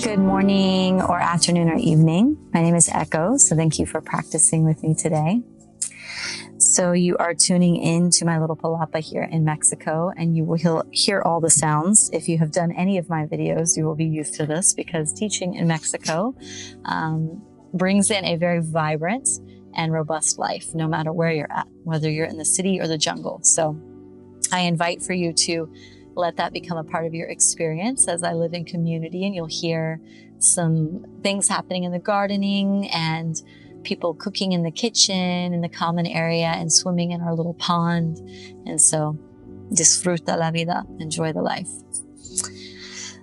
Good morning or afternoon or evening. My name is Echo, so thank you for practicing with me today. So you are tuning in to my little palapa here in Mexico, and you will hear all the sounds. If you have done any of my videos, you will be used to this because teaching in Mexico brings in a very vibrant and robust life, no matter where you're at, whether you're in the city or the jungle. So I invite for you to let that become a part of your experience as I live in community, and you'll hear some things happening in the gardening and people cooking in the kitchen, in the common area, and swimming in our little pond. And so disfruta la vida, enjoy the life.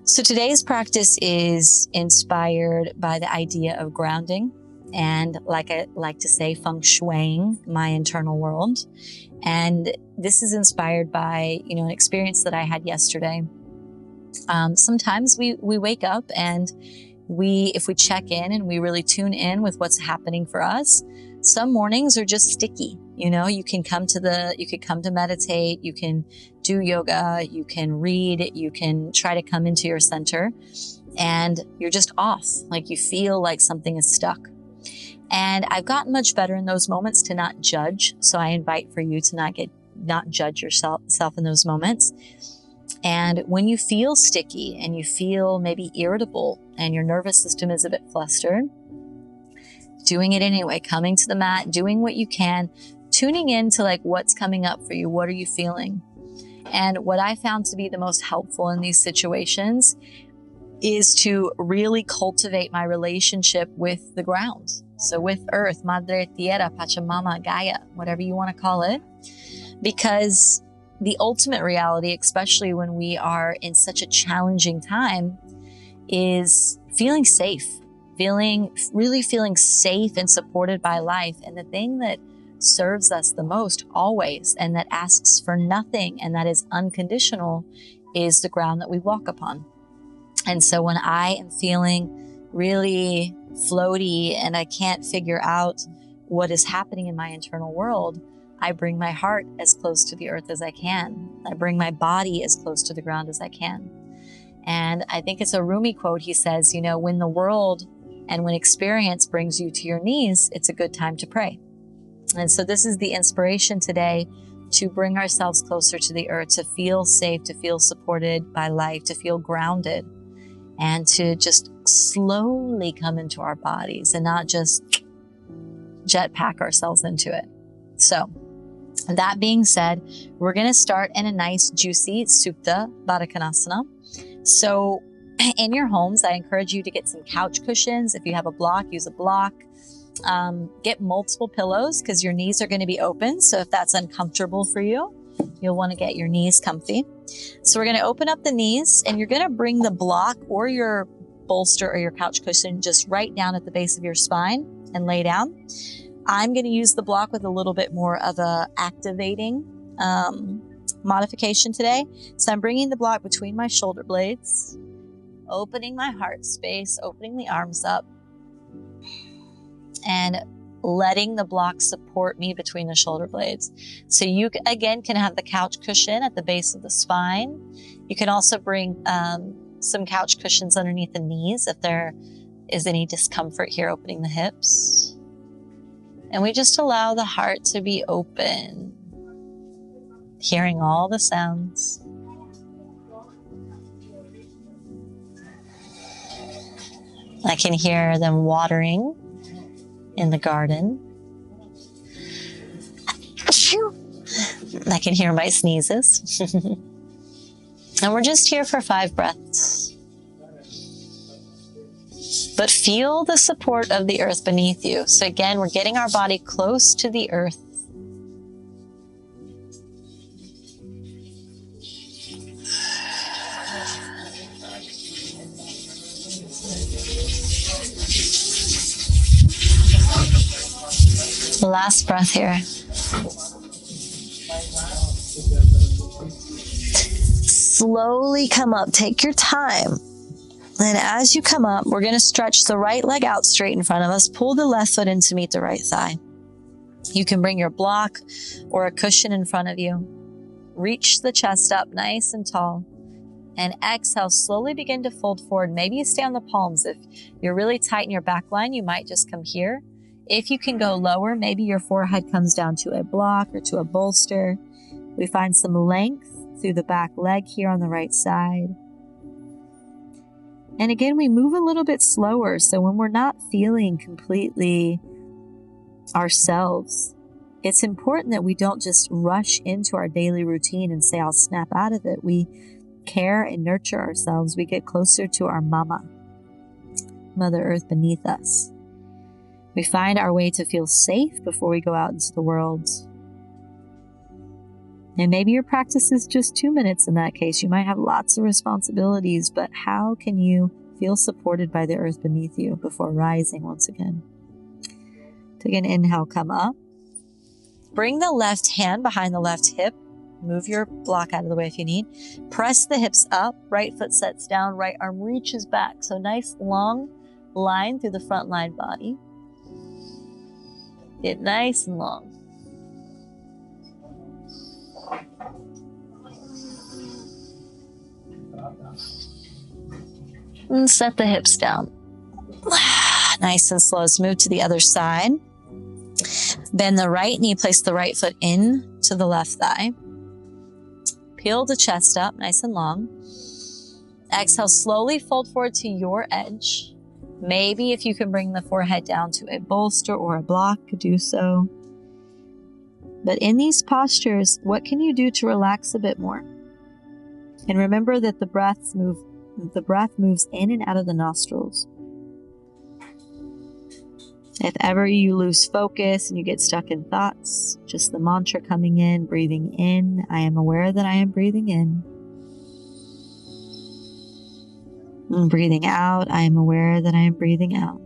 So today's practice is inspired by the idea of grounding and, like I like to say, feng shuiing my internal world. And this is inspired by, an experience that I had yesterday. Sometimes we wake up and if we check in and we really tune in with what's happening for us, some mornings are just sticky. You can come to meditate, you can do yoga, you can read, you can try to come into your center, and you're just off. Like you feel like something is stuck. And I've gotten much better in those moments to not judge. So I invite for you to not judge yourself in those moments. And when you feel sticky and you feel maybe irritable and your nervous system is a bit flustered, doing it anyway, coming to the mat, doing what you can, tuning into like what's coming up for you. What are you feeling? And what I found to be the most helpful in these situations is to really cultivate my relationship with the ground. So with Earth, Madre Tierra, Pachamama, Gaia, whatever you want to call it, because the ultimate reality, especially when we are in such a challenging time, is feeling safe, really feeling safe and supported by life. And the thing that serves us the most always, and that asks for nothing, and that is unconditional, is the ground that we walk upon. And so when I am feeling really floaty and I can't figure out what is happening in my internal world, I bring my heart as close to the earth as I can. I bring my body as close to the ground as I can. And I think it's a Rumi quote. He says, when the world and when experience brings you to your knees, it's a good time to pray. And so this is the inspiration today, to bring ourselves closer to the earth, to feel safe, to feel supported by life, to feel grounded, and to just slowly come into our bodies and not just jetpack ourselves into it. So that being said, we're going to start in a nice juicy Supta Baddha Konasana. So in your homes, I encourage you to get some couch cushions. If you have a block, use a block. Get multiple pillows because your knees are going to be open. So if that's uncomfortable for you, you'll want to get your knees comfy. So we're going to open up the knees, and you're going to bring the block or your bolster or your couch cushion just right down at the base of your spine and lay down. I'm going to use the block with a little bit more of a activating modification today. So I'm bringing the block between my shoulder blades, opening my heart space, opening the arms up, and letting the block support me between the shoulder blades. So you, again, can have the couch cushion at the base of the spine. You can also bring some couch cushions underneath the knees if there is any discomfort here, opening the hips. And we just allow the heart to be open, hearing all the sounds. I can hear them watering in the garden. I can hear my sneezes. And we're just here for 5 breaths. But feel the support of the earth beneath you. So again, we're getting our body close to the earth. Last breath here. Slowly come up. Take your time. And as you come up, we're going to stretch the right leg out straight in front of us. Pull the left foot in to meet the right thigh. You can bring your block or a cushion in front of you. Reach the chest up nice and tall. And exhale, slowly begin to fold forward. Maybe you stay on the palms. If you're really tight in your back line, you might just come here. If you can go lower, maybe your forehead comes down to a block or to a bolster. We find some length through the back leg here on the right side. And again, we move a little bit slower. So when we're not feeling completely ourselves, it's important that we don't just rush into our daily routine and say, I'll snap out of it. We care and nurture ourselves. We get closer to our mama, Mother Earth beneath us. We find our way to feel safe before we go out into the world. And maybe your practice is just 2 minutes in that case. You might have lots of responsibilities, but how can you feel supported by the earth beneath you before rising once again? Take an inhale, come up. Bring the left hand behind the left hip. Move your block out of the way if you need. Press the hips up. Right foot sets down. Right arm reaches back. So nice long line through the front line body. Get nice and long. And set the hips down. Nice and slow. Let's move to the other side. Bend the right knee. Place the right foot in to the left thigh. Peel the chest up, nice and long. Exhale, slowly fold forward to your edge. Maybe if you can bring the forehead down to a bolster or a block, do so. But in these postures, what can you do to relax a bit more? And remember that the breath moves in and out of the nostrils. If ever you lose focus and you get stuck in thoughts, just the mantra coming in, breathing in. I am aware that I am breathing in. And breathing out. I am aware that I am breathing out.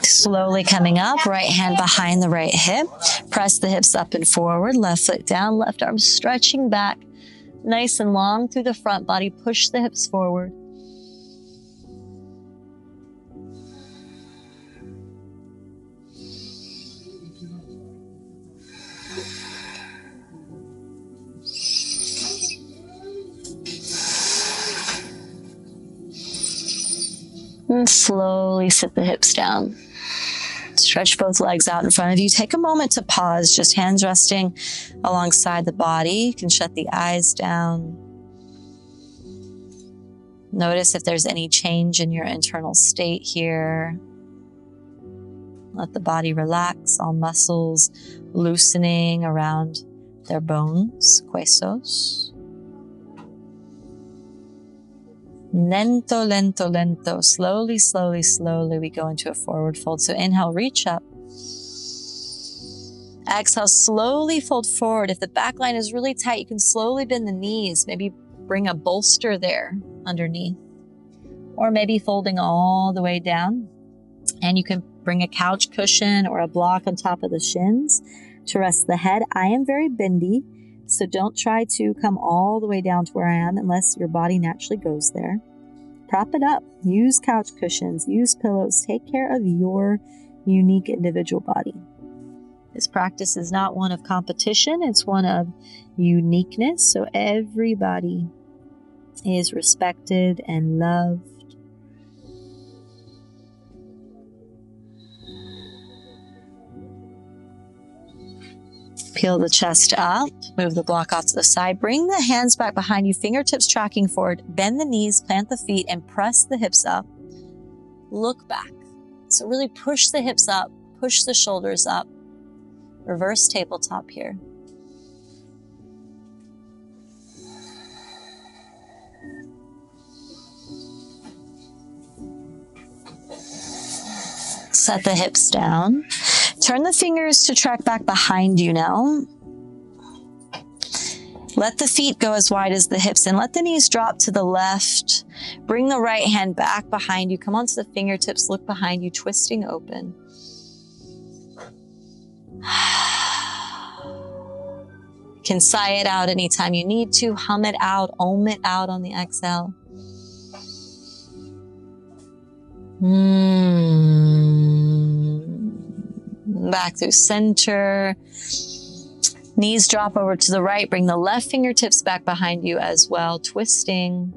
Slowly coming up, right hand behind the right hip. Press the hips up and forward, left foot down, left arm stretching back, nice and long through the front body. Push the hips forward. And slowly sit the hips down. Stretch both legs out in front of you. Take a moment to pause, just hands resting alongside the body. You can shut the eyes down. Notice if there's any change in your internal state here. Let the body relax, all muscles loosening around their bones, huesos. Lento, lento, lento. Slowly, slowly, slowly we go into a forward fold. So inhale, reach up. Exhale, slowly fold forward. If the back line is really tight, you can slowly bend the knees. Maybe bring a bolster there underneath. Or maybe folding all the way down. And you can bring a couch cushion or a block on top of the shins to rest the head. I am very bendy, so don't try to come all the way down to where I am unless your body naturally goes there. Prop it up. Use couch cushions. Use pillows. Take care of your unique individual body. This practice is not one of competition. It's one of uniqueness. So everybody is respected and loved. Peel the chest up, move the block off to the side, bring the hands back behind you, fingertips tracking forward, bend the knees, plant the feet, and press the hips up. Look back. So really push the hips up, push the shoulders up. Reverse tabletop here. Set the hips down. Turn the fingers to track back behind you now. Let the feet go as wide as the hips and let the knees drop to the left. Bring the right hand back behind you. Come onto the fingertips, look behind you, twisting open. Can sigh it out anytime you need to, hum it out, om it out on the exhale. Back through center. Knees drop over to the right. Bring the left fingertips back behind you as well, twisting.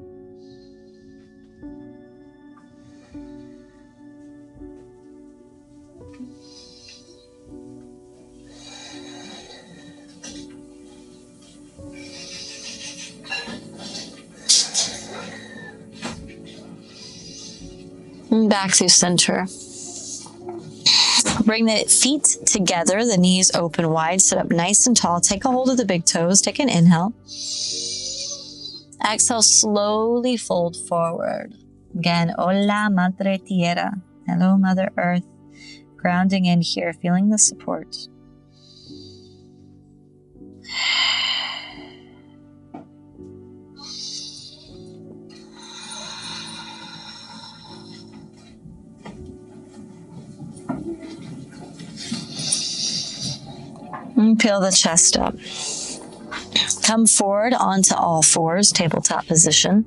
Back through center. Bring the feet together, the knees open wide, sit up nice and tall. Take a hold of the big toes. Take an inhale. Exhale, slowly fold forward. Again, hola, Madre Tierra. Hello, Mother Earth. Grounding in here, feeling the support. And peel the chest up. Come forward onto all fours, tabletop position.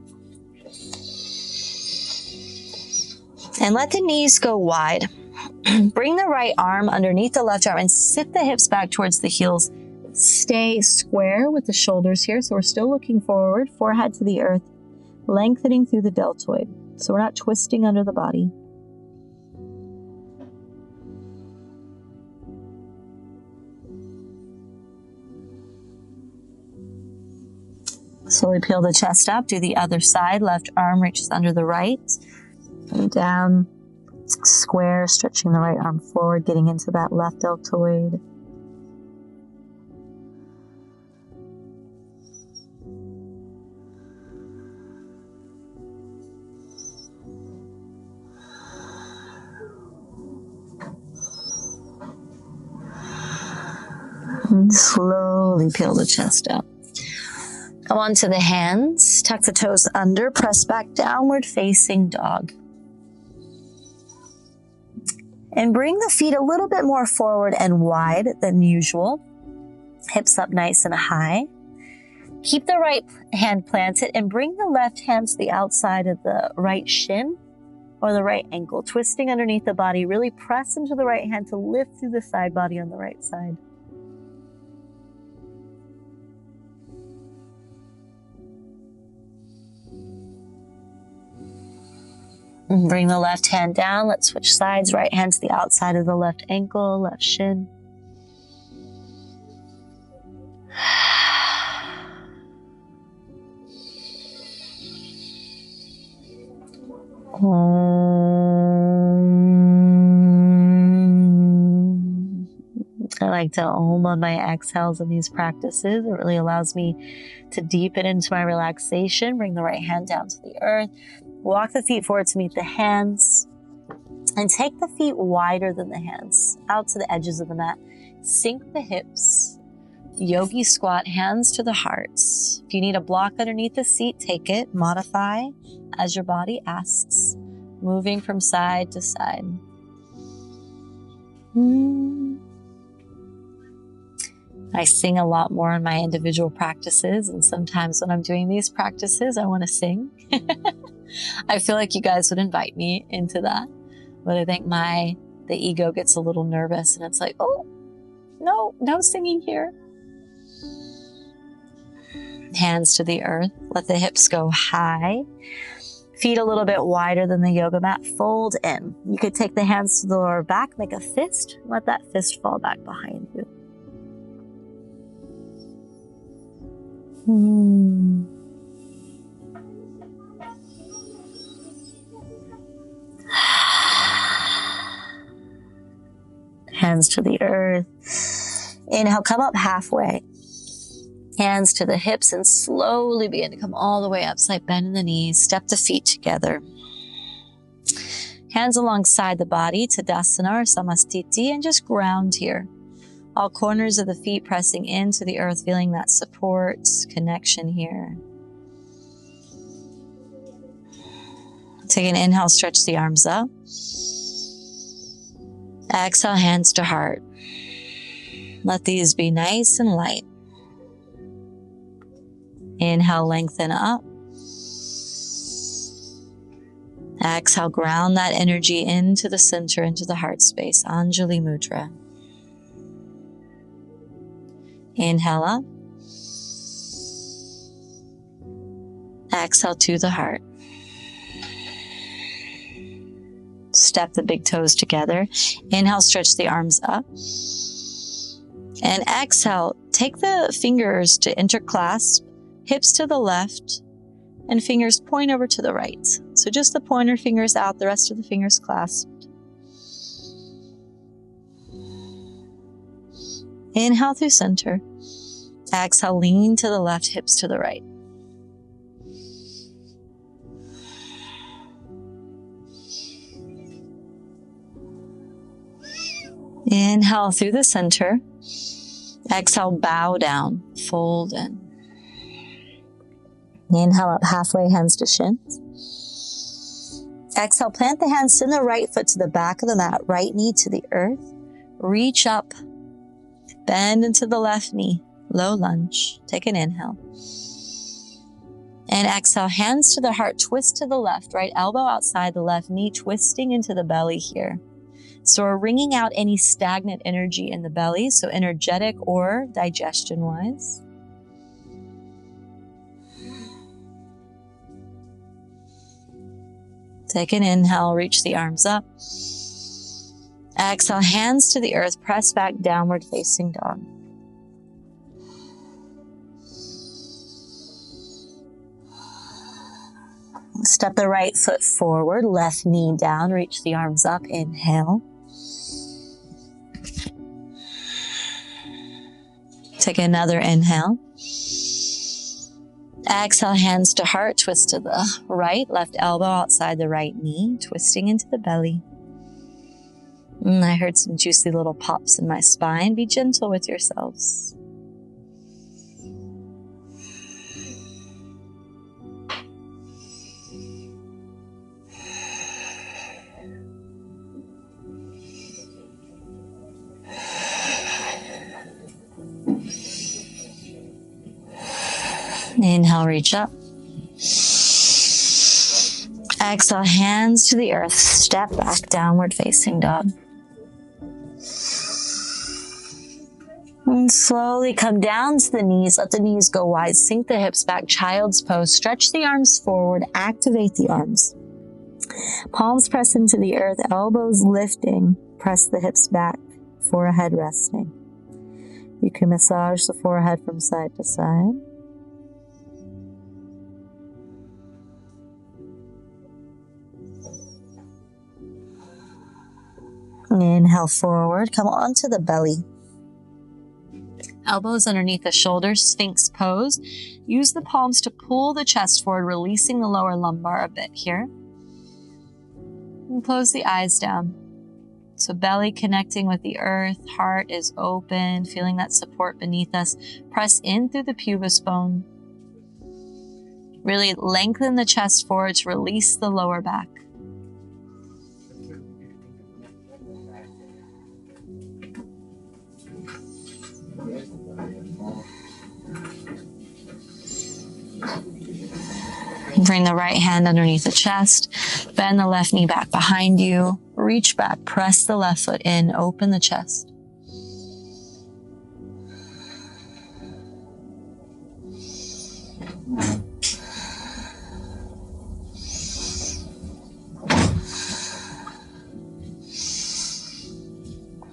And let the knees go wide. Bring the right arm underneath the left arm and sit the hips back towards the heels. Stay square with the shoulders here. So we're still looking forward, forehead to the earth, lengthening through the deltoid. So we're not twisting under the body. Slowly peel the chest up, do the other side. Left arm reaches under the right. And down, square, stretching the right arm forward, getting into that left deltoid. And slowly peel the chest up. Come onto the hands, tuck the toes under, press back, downward facing dog. And bring the feet a little bit more forward and wide than usual. Hips up nice and high. Keep the right hand planted and bring the left hand to the outside of the right shin or the right ankle, twisting underneath the body. Really press into the right hand to lift through the side body on the right side. And bring the left hand down. Let's switch sides. Right hand to the outside of the left ankle, left shin. I like to om on my exhales in these practices. It really allows me to deepen into my relaxation. Bring the right hand down to the earth. Walk the feet forward to meet the hands. And take the feet wider than the hands, out to the edges of the mat. Sink the hips. Yogi squat, hands to the hearts. If you need a block underneath the seat, take it. Modify as your body asks. Moving from side to side. I sing a lot more in my individual practices, and sometimes when I'm doing these practices, I want to sing. I feel like you guys would invite me into that, but I think the ego gets a little nervous, and it's like, oh, no singing here. Hands to the earth. Let the hips go high. Feet a little bit wider than the yoga mat. Fold in. You could take the hands to the lower back, make a fist. Let that fist fall back behind you. Hands to the earth. Inhale, come up halfway. Hands to the hips and slowly begin to come all the way up. Slight bend in the knees. Step the feet together. Hands alongside the body, Tadasana or Samastiti, and just ground here. All corners of the feet pressing into the earth, feeling that support, connection here. Take an inhale, stretch the arms up. Exhale, hands to heart. Let these be nice and light. Inhale, lengthen up. Exhale, ground that energy into the center, into the heart space. Anjali Mudra. Inhale up. Exhale to the heart. Step the big toes together. Inhale, stretch the arms up. And exhale, take the fingers to interclasp, hips to the left, and fingers point over to the right. So just the pointer fingers out, the rest of the fingers clasped. Inhale through center. Exhale, lean to the left, hips to the right. Inhale through the center. Exhale, bow down, fold in. Inhale up halfway, hands to shins. Exhale, plant the hands in the right foot to the back of the mat, right knee to the earth. Reach up, bend into the left knee, low lunge. Take an inhale. And exhale, hands to the heart, twist to the left, right elbow outside the left knee, twisting into the belly here. So we're wringing out any stagnant energy in the belly, so energetic or digestion-wise. Take an inhale, reach the arms up. Exhale, hands to the earth, press back, downward facing dog. Step the right foot forward, left knee down, reach the arms up, inhale. Take another inhale. Exhale, hands to heart, twist to the right, left elbow outside the right knee, twisting into the belly. I heard some juicy little pops in my spine. Be gentle with yourselves. Inhale, reach up. Exhale, hands to the earth. Step back, downward facing dog. And slowly come down to the knees. Let the knees go wide. Sink the hips back, child's pose. Stretch the arms forward. Activate the arms. Palms press into the earth. Elbows lifting. Press the hips back. Forehead resting. You can massage the forehead from side to side. Inhale forward, come onto the belly. Elbows underneath the shoulders, Sphinx pose. Use the palms to pull the chest forward, releasing the lower lumbar a bit here. And close the eyes down. So belly connecting with the earth, heart is open, feeling that support beneath us. Press in through the pubis bone. Really lengthen the chest forward to release the lower back. Bring the right hand underneath the chest. Bend the left knee back behind you. Reach back. Press the left foot in. Open the chest.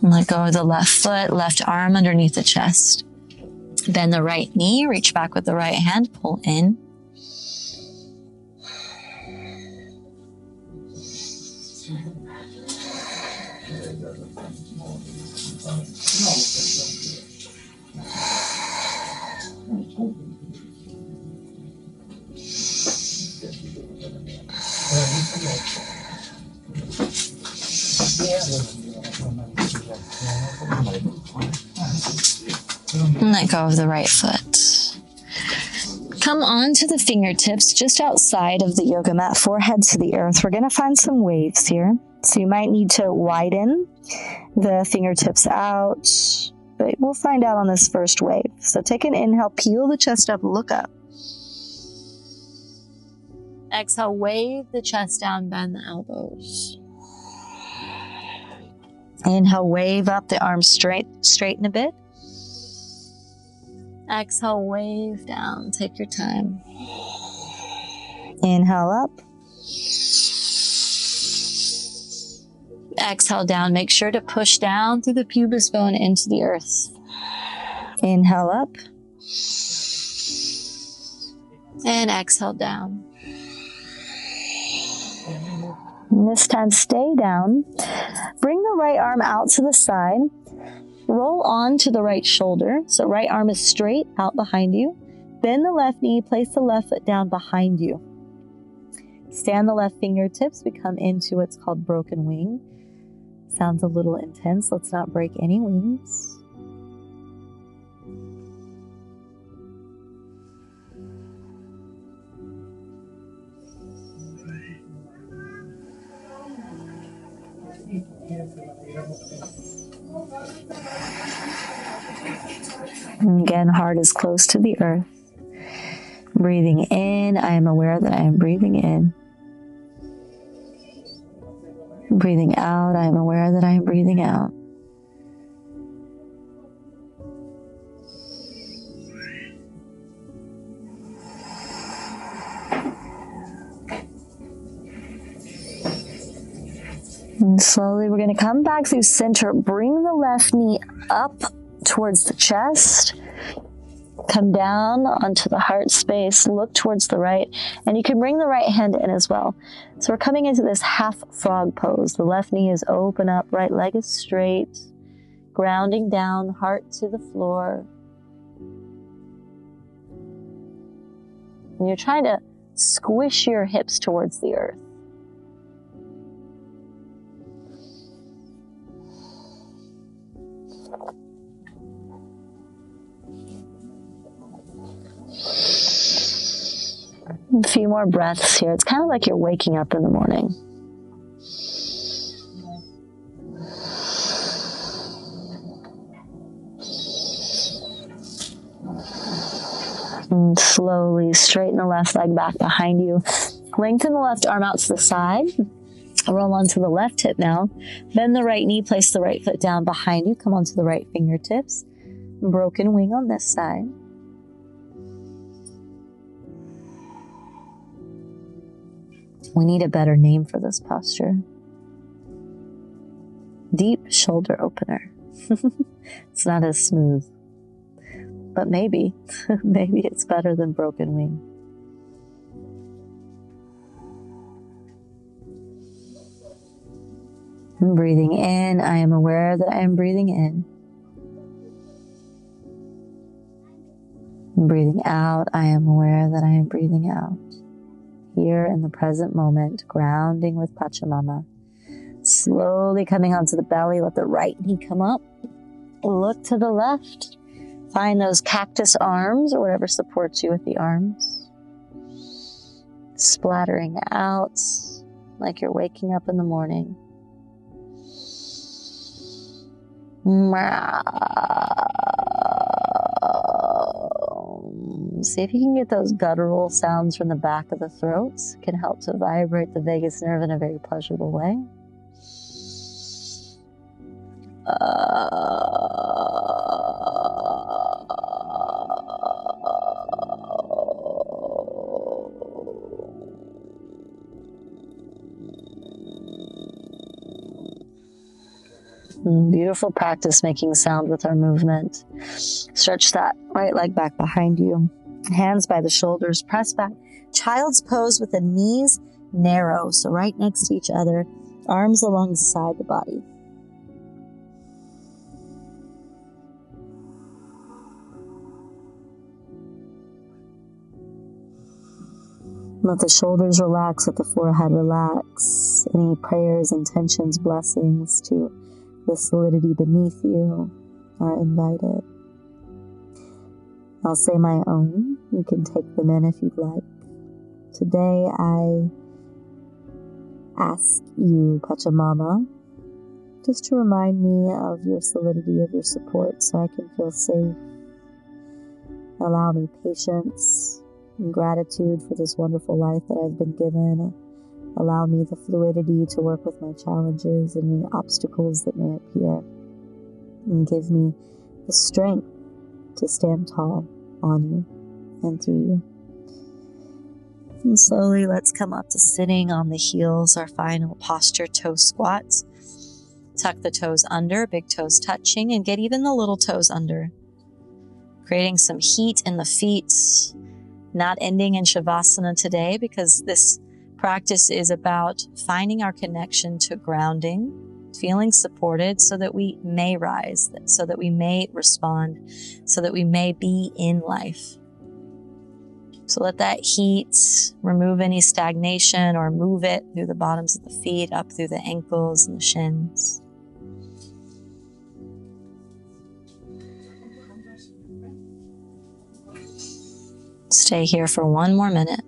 And let go of the left foot, left arm underneath the chest. Bend the right knee. Reach back with the right hand. Pull in. And let go of the right foot. Come on to the fingertips just outside of the yoga mat, forehead to the earth. We're going to find some waves here. So you might need to widen the fingertips out, but we'll find out on this first wave. So take an inhale, peel the chest up, look up. Exhale, wave the chest down, bend the elbows. Inhale, wave up the arms straighten a bit. Exhale, wave down, take your time. Inhale up. Exhale down, make sure to push down through the pubis bone into the earth. Inhale up. And exhale down. And this time, stay down. Bring the right arm out to the side. Roll on to the right shoulder. So right arm is straight out behind you. Bend the left knee, place the left foot down behind you. Stand the left fingertips. We come into what's called broken wing. Sounds a little intense. Let's not break any wings. And again, heart is close to the earth. Breathing in, I am aware that I am breathing in. Breathing out, I am aware that I am breathing out. And slowly we're going to come back through center. Bring the left knee up towards the chest. Come down onto the heart space. Look towards the right. And you can bring the right hand in as well. So we're coming into this half frog pose. The left knee is open up. Right leg is straight. Grounding down. Heart to the floor. And you're trying to squish your hips towards the earth. A few more breaths here. It's kind of like you're waking up in the morning. And slowly straighten the left leg back behind you. Lengthen the left arm out to the side. Roll onto the left hip now. Bend the right knee, place the right foot down behind you. Come onto the right fingertips. Broken wing on this side. We need a better name for this posture. Deep shoulder opener. It's not as smooth. But maybe it's better than broken wing. I'm breathing in, I am aware that I am breathing in. I'm breathing out, I am aware that I am breathing out. Here in the present moment, grounding with Pachamama. Slowly coming onto the belly, let the right knee come up. Look to the left. Find those cactus arms or whatever supports you with the arms. Splattering out like you're waking up in the morning. See if you can get those guttural sounds from the back of the throat. It can help to vibrate the vagus nerve in a very pleasurable way. Beautiful practice making sound with our movement. Stretch that right leg back behind you. Hands by the shoulders, press back. Child's pose with the knees narrow, so right next to each other, arms alongside the body. Let the shoulders relax, let the forehead relax. Any prayers, intentions, blessings to the solidity beneath you are invited. I'll say my own. You can take them in if you'd like. Today I ask you, Pachamama, just to remind me of your solidity, of your support, so I can feel safe. Allow me patience. In gratitude for this wonderful life that I've been given. Allow me the fluidity to work with my challenges and any obstacles that may appear. And give me the strength to stand tall on you and through you. And slowly let's come up to sitting on the heels, our final posture, toe squats. Tuck the toes under, big toes touching, and get even the little toes under. Creating some heat in the feet. Not ending in Shavasana today because this practice is about finding our connection to grounding, feeling supported so that we may rise, so that we may respond, so that we may be in life. So let that heat remove any stagnation or move it through the bottoms of the feet, up through the ankles and the shins. Stay here for one more minute.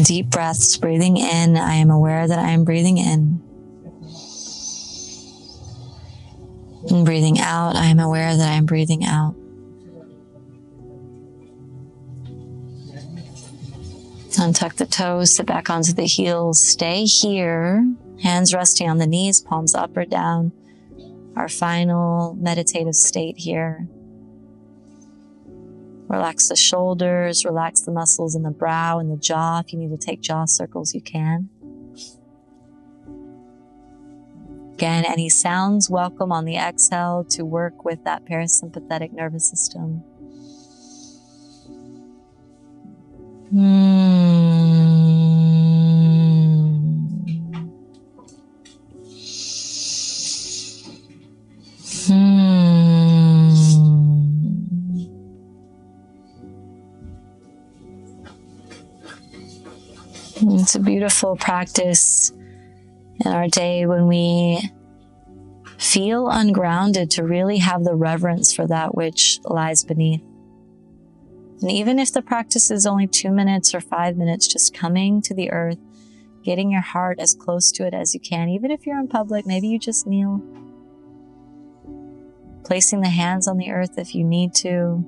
Deep breaths, breathing in. I am aware that I am breathing in. And breathing out, I am aware that I am breathing out. Untuck the toes, sit back onto the heels. Stay here, hands resting on the knees, palms up or down. Our final meditative state here. Relax the shoulders, relax the muscles in the brow and the jaw. If you need to take jaw circles, you can. Again, any sounds welcome on the exhale to work with that parasympathetic nervous system. It's a beautiful practice in our day when we feel ungrounded to really have the reverence for that which lies beneath. And even if the practice is only 2 minutes or 5 minutes, just coming to the earth, getting your heart as close to it as you can. Even if you're in public, maybe you just kneel. Placing the hands on the earth if you need to.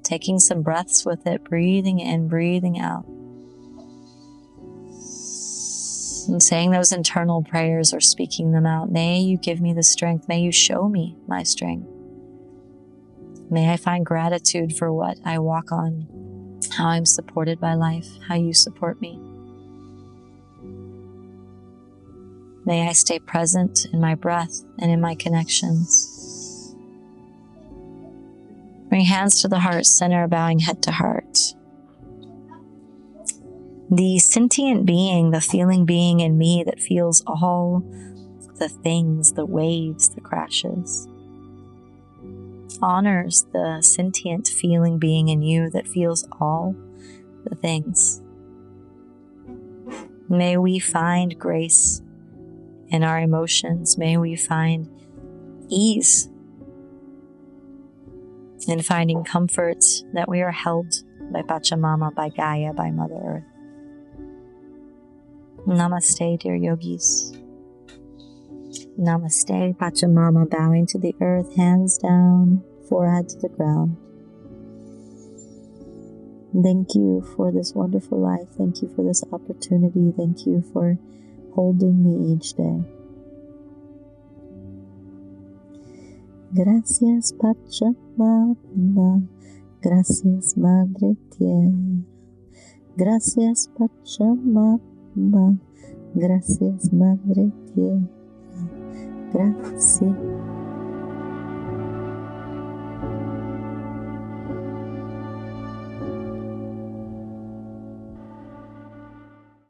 Taking some breaths with it, breathing in, breathing out. And saying those internal prayers or speaking them out. May you give me the strength. May you show me my strength. May I find gratitude for what I walk on, how I'm supported by life, how you support me. May I stay present in my breath and in my connections. Bring hands to the heart center, bowing head to heart. The sentient being, the feeling being in me that feels all the things, the waves, the crashes, honors the sentient feeling being in you that feels all the things. May we find grace in our emotions. May we find ease in finding comfort that we are held by Pachamama, by Gaia, by Mother Earth. Namaste, dear yogis. Namaste, Pachamama, bowing to the earth, hands down, forehead to the ground. Thank you for this wonderful life. Thank you for this opportunity. Thank you for holding me each day. Gracias, Pachamama. Gracias, Madre Tierra. Gracias, Pachamama. Gracias, Madre Tierra. Gracias.